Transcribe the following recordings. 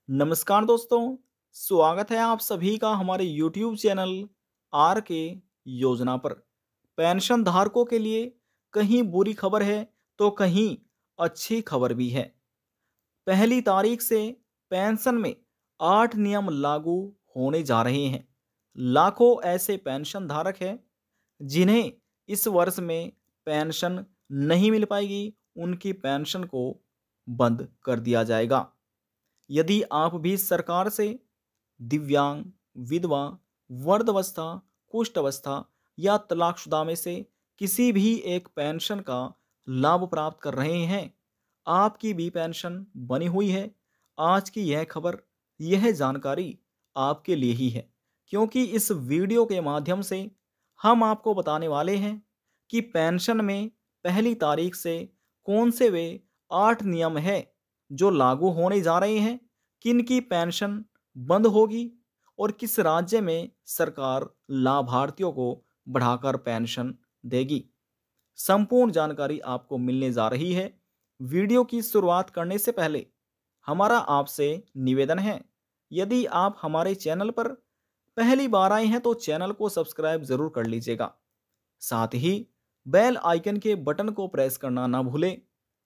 नमस्कार दोस्तों, स्वागत है आप सभी का हमारे YouTube चैनल आर के योजना पर। पेंशन धारकों के लिए कहीं बुरी खबर है तो कहीं अच्छी खबर भी है। पहली तारीख से पेंशन में 8 नियम लागू होने जा रहे हैं। लाखों ऐसे पेंशन धारक हैं जिन्हें इस वर्ष में पेंशन नहीं मिल पाएगी, उनकी पेंशन को बंद कर दिया जाएगा। यदि आप भी सरकार से दिव्यांग, विधवा, वृद्धावस्था, कुष्ठ अवस्था या तलाकशुदा में से किसी भी एक पेंशन का लाभ प्राप्त कर रहे हैं, आपकी भी पेंशन बनी हुई है। आज की यह खबर, यह जानकारी आपके लिए ही है, क्योंकि इस वीडियो के माध्यम से हम आपको बताने वाले हैं कि पेंशन में पहली तारीख से कौन से वे 8 नियम हैं जो लागू होने जा रहे हैं, किन की पेंशन बंद होगी और किस राज्य में सरकार लाभार्थियों को बढ़ाकर पेंशन देगी। संपूर्ण जानकारी आपको मिलने जा रही है। वीडियो की शुरुआत करने से पहले हमारा आपसे निवेदन है, यदि आप हमारे चैनल पर पहली बार आए हैं तो चैनल को सब्सक्राइब जरूर कर लीजिएगा। साथ ही बेल आइकन के बटन को प्रेस करना ना भूलें,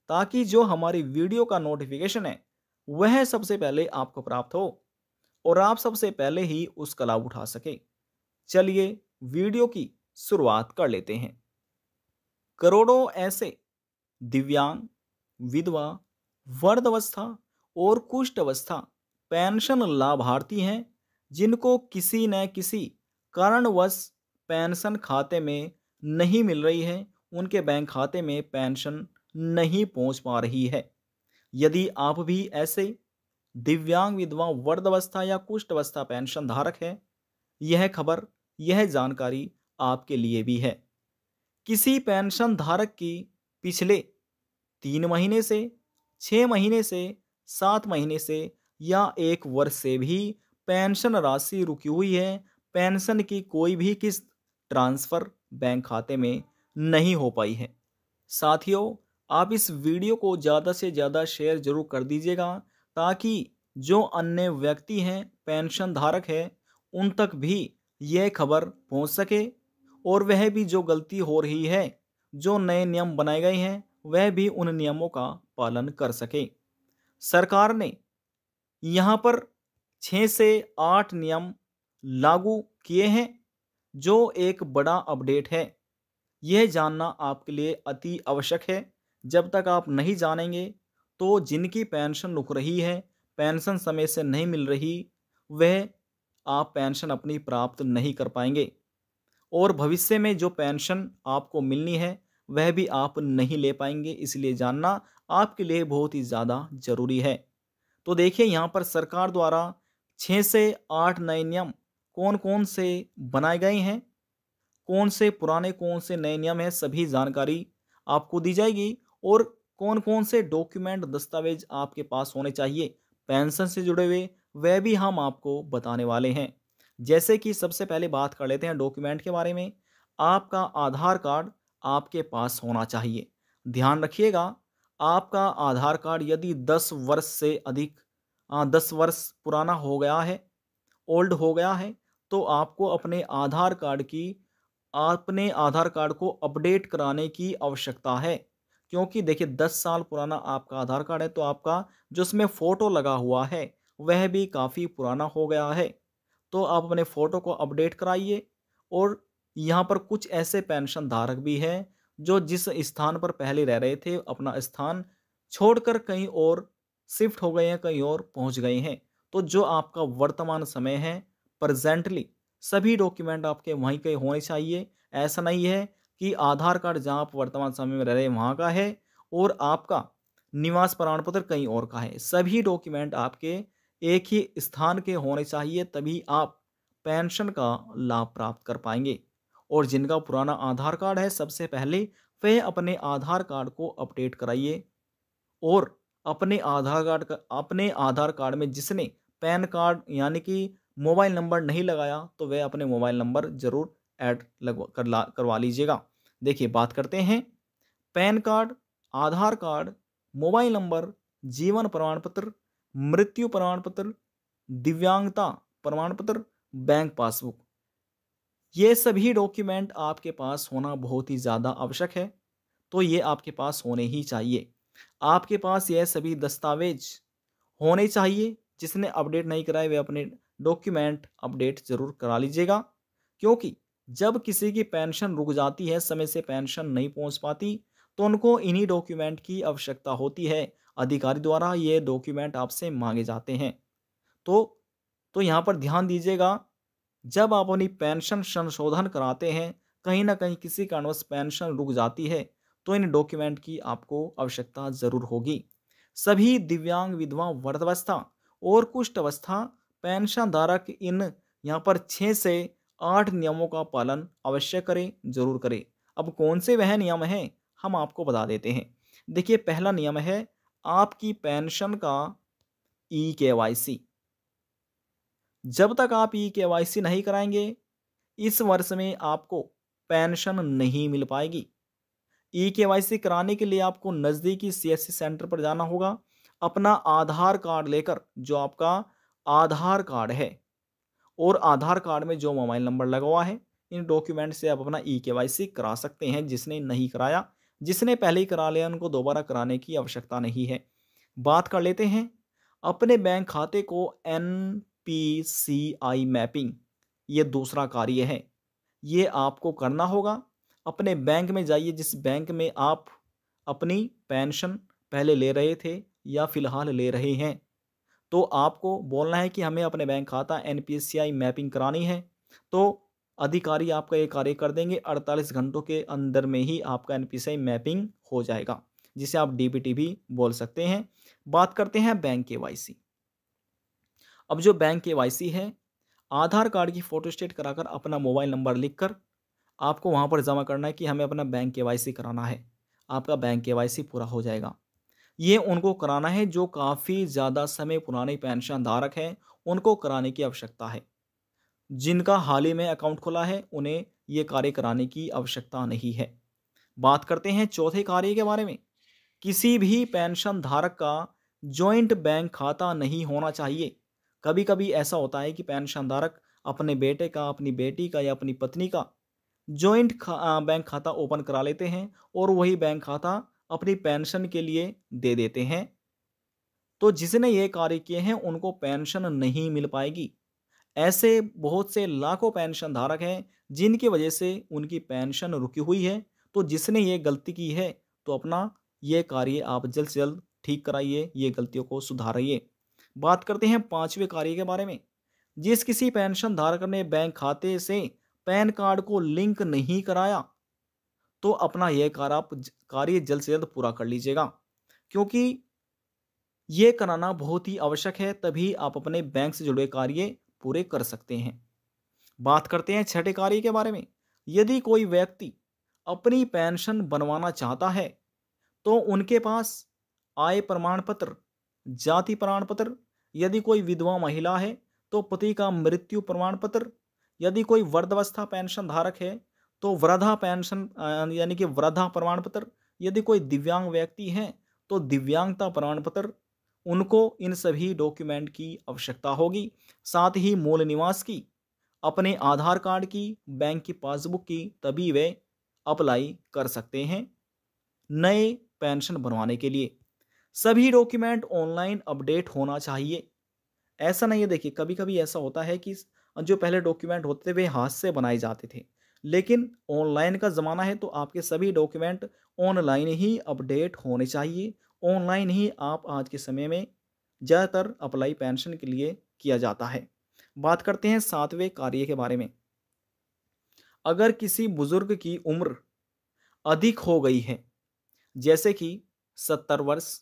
ताकि जो हमारी वीडियो का नोटिफिकेशन है वह सबसे पहले आपको प्राप्त हो और आप सबसे पहले ही उसका लाभ उठा सके। चलिए वीडियो की शुरुआत कर लेते हैं। करोड़ों ऐसे दिव्यांग, विधवा, वृद्धावस्था और कुष्ठ अवस्था पेंशन लाभार्थी हैं जिनको किसी न किसी कारणवश पेंशन खाते में नहीं मिल रही है, उनके बैंक खाते में पेंशन नहीं पहुंच पा रही है। यदि आप भी ऐसे दिव्यांग, विधवा, वृद्धावस्था या कुष्ठ अवस्था पेंशन धारक है, यह खबर, यह जानकारी आपके लिए भी है। किसी पेंशन धारक की पिछले 3 महीने से, 6 महीने से, 7 महीने से या 1 वर्ष से भी पेंशन राशि रुकी हुई है, पेंशन की कोई भी किस्त ट्रांसफर बैंक खाते में नहीं हो पाई है। साथियों, आप इस वीडियो को ज़्यादा से ज़्यादा शेयर जरूर कर दीजिएगा, ताकि जो अन्य व्यक्ति हैं, पेंशन धारक है, उन तक भी यह खबर पहुंच सके और वह भी जो गलती हो रही है, जो नए नियम बनाए गए हैं, वह भी उन नियमों का पालन कर सके। सरकार ने यहाँ पर 6 से 8 नियम लागू किए हैं, जो एक बड़ा अपडेट है। यह जानना आपके लिए अति आवश्यक है। जब तक आप नहीं जानेंगे तो जिनकी पेंशन रुक रही है, पेंशन समय से नहीं मिल रही, वह आप पेंशन अपनी प्राप्त नहीं कर पाएंगे और भविष्य में जो पेंशन आपको मिलनी है वह भी आप नहीं ले पाएंगे। इसलिए जानना आपके लिए बहुत ही ज़्यादा ज़रूरी है। तो देखिए, यहाँ पर सरकार द्वारा 6 से 8 नए नियम कौन कौन से बनाए गए हैं, कौन से पुराने कौन से नए नियम हैं, सभी जानकारी आपको दी जाएगी। और कौन कौन से डॉक्यूमेंट, दस्तावेज आपके पास होने चाहिए पेंशन से जुड़े हुए, वह भी हम आपको बताने वाले हैं। जैसे कि सबसे पहले बात कर लेते हैं डॉक्यूमेंट के बारे में। आपका आधार कार्ड आपके पास होना चाहिए। ध्यान रखिएगा, आपका आधार कार्ड यदि 10 वर्ष से अधिक 10 वर्ष पुराना हो गया है, ओल्ड हो गया है, तो आपको अपने आधार कार्ड को अपडेट कराने की आवश्यकता है। क्योंकि देखिए, 10 साल पुराना आपका आधार कार्ड है तो आपका जो उसमें फ़ोटो लगा हुआ है वह भी काफ़ी पुराना हो गया है। तो आप अपने फ़ोटो को अपडेट कराइए। और यहाँ पर कुछ ऐसे पेंशन धारक भी हैं जो जिस स्थान पर पहले रह रहे थे, अपना स्थान छोड़कर कहीं और शिफ्ट हो गए हैं, कहीं और पहुँच गए हैं। तो जो आपका वर्तमान समय है, प्रेजेंटली सभी डॉक्यूमेंट आपके वहीं के होने चाहिए। ऐसा नहीं है कि आधार कार्ड जहाँ आप वर्तमान समय में रह रहे हैं वहाँ का है और आपका निवास प्रमाण पत्र कहीं और का है। सभी डॉक्यूमेंट आपके एक ही स्थान के होने चाहिए, तभी आप पेंशन का लाभ प्राप्त कर पाएंगे। और जिनका पुराना आधार कार्ड है, सबसे पहले वह अपने आधार कार्ड को अपडेट कराइए। और अपने आधार कार्ड में जिसने पैन कार्ड यानी कि मोबाइल नंबर नहीं लगाया, तो वह अपने मोबाइल नंबर ज़रूर ऐड करवा लीजिएगा। देखिए, बात करते हैं पैन कार्ड, आधार कार्ड, मोबाइल नंबर, जीवन प्रमाण पत्र, मृत्यु प्रमाण पत्र, दिव्यांगता प्रमाण पत्र, बैंक पासबुक। ये सभी डॉक्यूमेंट आपके पास होना बहुत ही ज़्यादा आवश्यक है, तो ये आपके पास होने ही चाहिए। आपके पास यह सभी दस्तावेज होने चाहिए। जिसने अपडेट नहीं कराए वे अपने डॉक्यूमेंट अपडेट ज़रूर करा लीजिएगा, क्योंकि जब किसी की पेंशन रुक जाती है, समय से पेंशन नहीं पहुंच पाती, तो उनको इन्हीं डॉक्यूमेंट की आवश्यकता होती है। अधिकारी द्वारा ये डॉक्यूमेंट आपसे मांगे जाते हैं। तो यहाँ पर ध्यान दीजिएगा, जब आप अपनी पेंशन संशोधन कराते हैं, कहीं ना कहीं किसी कारणवश पेंशन रुक जाती है, तो इन डॉक्यूमेंट की आपको आवश्यकता ज़रूर होगी। सभी दिव्यांग, विधवा, वृद्धावस्था और कुष्ठ अवस्था पेंशन धारक इन यहाँ पर 6 से 8 नियमों का पालन अवश्य करें, जरूर करें। अब कौन से वह नियम हैं, हम आपको बता देते हैं। देखिए, पहला नियम है आपकी पेंशन का ई-केवाईसी। जब तक आप ई-केवाईसी नहीं कराएंगे, इस वर्ष में आपको पेंशन नहीं मिल पाएगी। ई-केवाईसी कराने के लिए आपको नज़दीकी सीएससी सेंटर पर जाना होगा। अपना आधार कार्ड लेकर, जो आपका आधार कार्ड है और आधार कार्ड में जो मोबाइल नंबर लगा हुआ है, इन डॉक्यूमेंट से आप अपना ई-केवाईसी करा सकते हैं। जिसने नहीं कराया, जिसने पहले ही करा लिया, उनको दोबारा कराने की आवश्यकता नहीं है। बात कर लेते हैं अपने बैंक खाते को एनपीसीआई मैपिंग, ये दूसरा कार्य है। ये आपको करना होगा। अपने बैंक में जाइए, जिस बैंक में आप अपनी पेंशन पहले ले रहे थे या फिलहाल ले रहे हैं, तो आपको बोलना है कि हमें अपने बैंक खाता एनपीसीआई मैपिंग करानी है। तो अधिकारी आपका ये कार्य कर देंगे। 48 घंटों के अंदर में ही आपका एनपीसीआई मैपिंग हो जाएगा, जिसे आप डीबीटी भी बोल सकते हैं। बात करते हैं बैंक केवाईसी। अब जो बैंक केवाईसी है, आधार कार्ड की फोटोस्टेट कराकर अपना मोबाइल नंबर लिखकर आपको वहां पर जमा करना है कि हमें अपना बैंक केवाईसी कराना है। आपका बैंक केवाईसी पूरा हो जाएगा। ये उनको कराना है जो काफ़ी ज़्यादा समय पुराने पेंशन धारक हैं, उनको कराने की आवश्यकता है। जिनका हाल ही में अकाउंट खुला है, उन्हें ये कार्य कराने की आवश्यकता नहीं है। बात करते हैं चौथे कार्य के बारे में। किसी भी पेंशन धारक का जॉइंट बैंक खाता नहीं होना चाहिए। कभी कभी ऐसा होता है कि पेंशन धारक अपने बेटे का, अपनी बेटी का या अपनी पत्नी का जॉइंट बैंक खाता ओपन करा लेते हैं और वही बैंक खाता अपनी पेंशन के लिए दे देते हैं। तो जिसने ये कार्य किए हैं, उनको पेंशन नहीं मिल पाएगी। ऐसे बहुत से लाखों पेंशन धारक हैं जिनकी वजह से उनकी पेंशन रुकी हुई है। तो जिसने ये गलती की है, तो अपना ये कार्य आप जल्द से जल्द ठीक कराइए, ये गलतियों को सुधारिए। बात करते हैं पांचवें कार्य के बारे में। जिस किसी पेंशन धारक ने बैंक खाते से पैन कार्ड को लिंक नहीं कराया, तो अपना यह कार्य जल्द से जल्द पूरा कर लीजिएगा, क्योंकि ये कराना बहुत ही आवश्यक है। तभी आप अपने बैंक से जुड़े कार्य पूरे कर सकते हैं। बात करते हैं छठे कार्य के बारे में। यदि कोई व्यक्ति अपनी पेंशन बनवाना चाहता है, तो उनके पास आय प्रमाण पत्र, जाति प्रमाण पत्र, यदि कोई विधवा महिला है तो पति का मृत्यु प्रमाण पत्र, यदि कोई वृद्धावस्था पेंशन धारक है तो वृद्धा पेंशन यानी कि वृद्धा प्रमाण पत्र, यदि कोई दिव्यांग व्यक्ति है तो दिव्यांगता प्रमाण पत्र, उनको इन सभी डॉक्यूमेंट की आवश्यकता होगी। साथ ही मूल निवास की, अपने आधार कार्ड की, बैंक की पासबुक की, तभी वे अप्लाई कर सकते हैं नए पेंशन बनवाने के लिए। सभी डॉक्यूमेंट ऑनलाइन अपडेट होना चाहिए। ऐसा नहीं है, देखिए कभी कभी ऐसा होता है कि जो पहले डॉक्यूमेंट होते थे वे हाथ से बनाए जाते थे, लेकिन ऑनलाइन का ज़माना है, तो आपके सभी डॉक्यूमेंट ऑनलाइन ही अपडेट होने चाहिए। ऑनलाइन ही आप आज के समय में ज़्यादातर अप्लाई पेंशन के लिए किया जाता है। बात करते हैं सातवें कार्य के बारे में। अगर किसी बुजुर्ग की उम्र अधिक हो गई है, जैसे कि 70 वर्ष,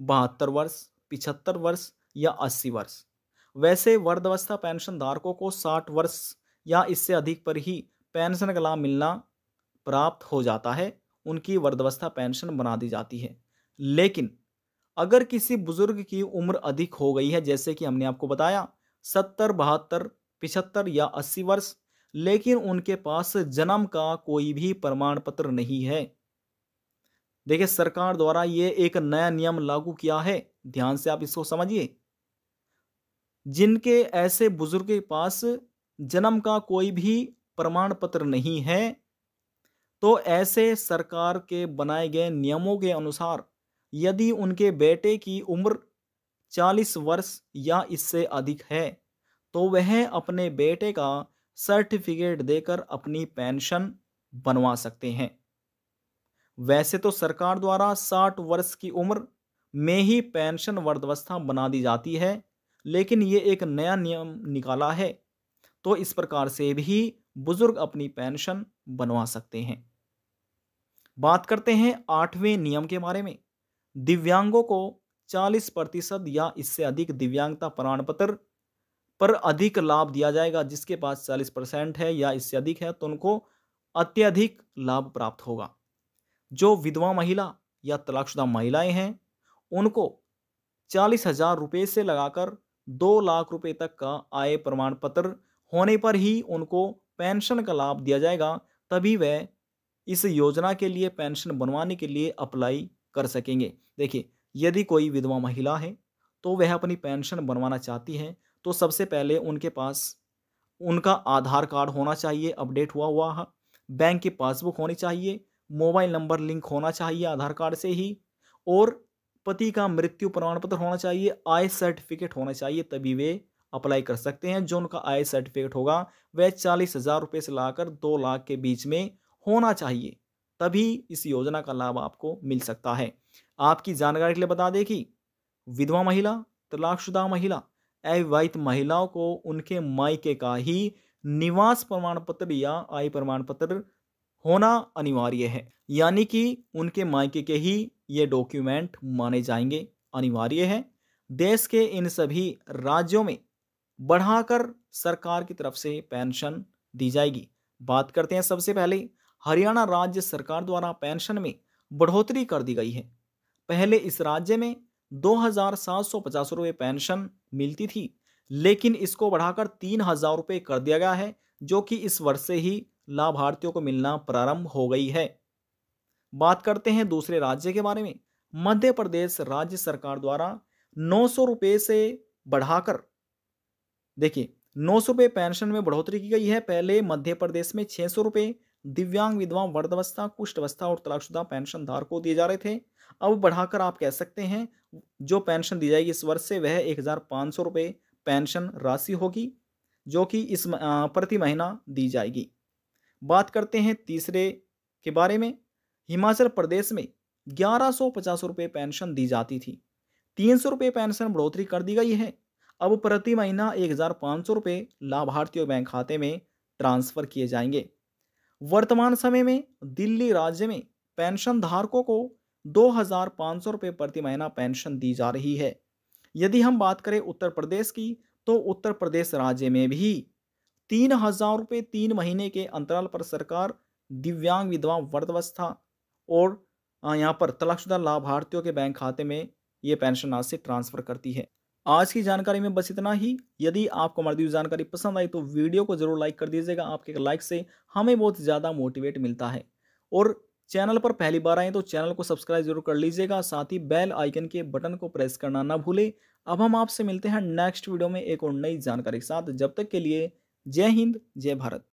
72 वर्ष, 75 वर्ष या 80 वर्ष, वैसे वृद्धावस्था पेंशन धारकों को 60 वर्ष या इससे अधिक पर ही पेंशन का लाभ मिलना प्राप्त हो जाता है। उनकी वृद्धावस्था पेंशन बना दी जाती है। लेकिन अगर किसी बुजुर्ग की उम्र अधिक हो गई है, जैसे कि हमने आपको बताया 70, 72, 75 या 80 वर्ष, लेकिन उनके पास जन्म का कोई भी प्रमाण पत्र नहीं है। देखिए, सरकार द्वारा ये एक नया नियम लागू किया है, ध्यान से आप इसको समझिए। जिनके ऐसे बुजुर्ग के पास जन्म का कोई भी प्रमाण पत्र नहीं है, तो ऐसे सरकार के बनाए गए नियमों के अनुसार यदि उनके बेटे की उम्र 40 वर्ष या इससे अधिक है, तो वह अपने बेटे का सर्टिफिकेट देकर अपनी पेंशन बनवा सकते हैं। वैसे तो सरकार द्वारा 60 वर्ष की उम्र में ही पेंशन वृद्धावस्था बना दी जाती है, लेकिन ये एक नया नियम निकाला है, तो इस प्रकार से भी बुजुर्ग अपनी पेंशन बनवा सकते हैं। बात करते हैं 8वें नियम के बारे में। दिव्यांगों को 40% या इससे अधिक दिव्यांगता प्रमाण पत्र पर अधिक लाभ दिया जाएगा। जिसके पास 40% है या इससे अधिक है, तो उनको अत्यधिक लाभ प्राप्त होगा। जो विधवा महिला या तलाकशुदा महिलाएं हैं, उनको 40,000 रुपये से लगाकर 2 लाख रुपए तक का आय प्रमाण पत्र होने पर ही उनको पेंशन का लाभ दिया जाएगा। तभी वह इस योजना के लिए, पेंशन बनवाने के लिए अप्लाई कर सकेंगे। देखिए, यदि कोई विधवा महिला है तो वह अपनी पेंशन बनवाना चाहती है, तो सबसे पहले उनके पास उनका आधार कार्ड होना चाहिए, अपडेट हुआ हुआ, बैंक की पासबुक होनी चाहिए, मोबाइल नंबर लिंक होना चाहिए आधार कार्ड से ही, और पति का मृत्यु प्रमाण पत्र होना चाहिए, आय सर्टिफिकेट होना चाहिए, तभी वे अप्लाई कर सकते हैं। जो उनका आय सर्टिफिकेट होगा वह 40,000 रुपये से लाकर 2 लाख के बीच में होना चाहिए, तभी इस योजना का लाभ आपको मिल सकता है। आपकी जानकारी के लिए बता दें कि विधवा महिला, तलाकशुदा महिला, अविवाहित महिलाओं को उनके मायके का ही निवास प्रमाण पत्र या आय प्रमाण पत्र होना अनिवार्य है। यानी कि उनके मायके के ही ये डॉक्यूमेंट माने जाएंगे, अनिवार्य है। देश के इन सभी राज्यों में बढ़ाकर सरकार की तरफ से पेंशन दी जाएगी। बात करते हैं सबसे पहले हरियाणा राज्य सरकार द्वारा पेंशन में बढ़ोतरी कर दी गई है। पहले इस राज्य में 2,750 रुपये पेंशन मिलती थी, लेकिन इसको बढ़ाकर 3,000 रुपये कर दिया गया है, जो कि इस वर्ष से ही लाभार्थियों को मिलना प्रारंभ हो गई है। बात करते हैं दूसरे राज्य के बारे में। मध्य प्रदेश राज्य सरकार द्वारा 900 रुपये से बढ़ाकर, देखिए, 900 रुपये पेंशन में बढ़ोतरी की गई है। पहले मध्य प्रदेश में 600 रुपये दिव्यांग, विधवा, वृद्धावस्था, कुष्ठावस्था और तलाकशुदा पेंशन धारकों को दिए जा रहे थे। अब बढ़ाकर आप कह सकते हैं जो पेंशन दी जाएगी इस वर्ष से वह 1,500 रुपये पेंशन राशि होगी, जो कि इस प्रति महीना दी जाएगी। बात करते हैं तीसरे के बारे में। हिमाचल प्रदेश में 1,150 रुपये पेंशन दी जाती थी, 300 रुपये पेंशन बढ़ोतरी कर दी गई है। अब प्रति महीना 1,500 रुपये लाभार्थियों बैंक खाते में ट्रांसफर किए जाएंगे। वर्तमान समय में दिल्ली राज्य में पेंशन धारकों को 2,500 रुपये प्रति महीना पेंशन दी जा रही है। यदि हम बात करें उत्तर प्रदेश की, तो उत्तर प्रदेश राज्य में भी 3,000 रुपये 3 महीने के अंतराल पर सरकार दिव्यांग, विधवा, वृद्धावस्था और यहाँ पर तलाकशुदा लाभार्थियों के बैंक खाते में ये पेंशन राशि ट्रांसफर करती है। आज की जानकारी में बस इतना ही। यदि आपको हमारी दी हुई जानकारी पसंद आई तो वीडियो को जरूर लाइक कर दीजिएगा। आपके लाइक से हमें बहुत ज़्यादा मोटिवेट मिलता है। और चैनल पर पहली बार आए तो चैनल को सब्सक्राइब जरूर कर लीजिएगा, साथ ही बेल आइकन के बटन को प्रेस करना ना भूलें। अब हम आपसे मिलते हैं नेक्स्ट वीडियो में एक और नई जानकारी के साथ। जब तक के लिए जय हिंद, जय भारत।